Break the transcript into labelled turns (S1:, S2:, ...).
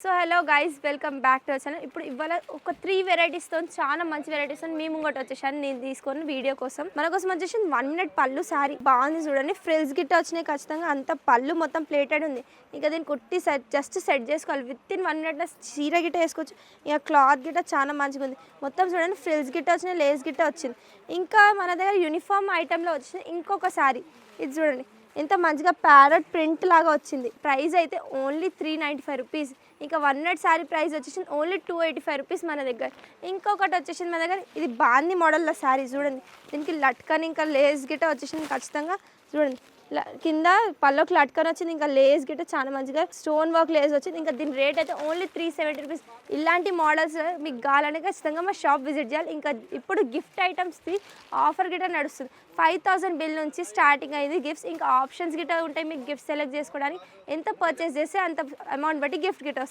S1: So hello guys, welcome back to our channel. ఇప్పుడు ఇవాళ ఒక 3 వెరైటీస్తో చాలా మంచి వెరైటీస్ మీ ముంగట వచ్చేసాను. నేను తీసుకొని వీడియో కోసం మన కోసం వచ్చేసి 1 మినిట్ పళ్ళు శారీ బాగుంది చూడండి. ఫ్రిల్స్ గిట్ట వచ్చినాయి ఖచ్చితంగా. అంత పళ్ళు మొత్తం ప్లేటెడ్ ఉంది. ఇంకా దీన్ని కుట్టి జస్ట్ సెట్ చేసుకోవాలి. విత్ ఇన్ 1 మినిట్ చీర గిట్ట వేసుకోవచ్చు. ఇక క్లాత్ గిట్ట చాలా మంచిగా ఉంది. మొత్తం చూడండి, ఫ్రిల్స్ గిట్ట వచ్చినాయి, లేస్ గిట్ట వచ్చింది. ఇంకా మన దగ్గర యూనిఫామ్ ఐటెంలో వచ్చింది ఇంకొక శారీ. ఇది చూడండి ఎంత మంచిగా ప్యారెట్ ప్రింట్ లాగా వచ్చింది. ప్రైస్ అయితే ఓన్లీ 395 రూపీస్. ఇంకా 1 మినిట్ శారీ ప్రైస్ వచ్చేసి ఓన్లీ 285 రూపీస్ మన దగ్గర. ఇంకొకటి వచ్చేసింది మన దగ్గర, ఇది బాంది మోడల్లో శారీ చూడండి. దీనికి లట్కన్ ఇంకా లేస్ గిట్ట వచ్చేసింది ఖచ్చితంగా. చూడండి కింద పళ్ళకి లట్కన్ వచ్చింది, ఇంకా లేస్ గిట్ట చాలా మంచిగా స్టోన్ వర్క్ లేస్ వచ్చింది. ఇంకా దీని రేట్ అయితే ఓన్లీ 370 రూపీస్. ఇలాంటి మోడల్స్ మీకు కావాలంటే ఖచ్చితంగా మా షాప్ విజిట్ చేయాలి. ఇంకా ఇప్పుడు గిఫ్ట్ ఐటమ్స్ది ఆఫర్ గిట్ట నడుస్తుంది. 5000 బిల్ నుంచి స్టార్టింగ్ అయింది గిఫ్ట్స్. ఇంకా ఆప్షన్స్ గిట్ట ఉంటాయి మీకు గిఫ్ట్ సెలెక్ట్ చేసుకోవడానికి. ఎంత పర్చేస్ చేస్తే అంత అమౌంట్ బట్టి గిఫ్ట్ గిట్ట వస్తుంది.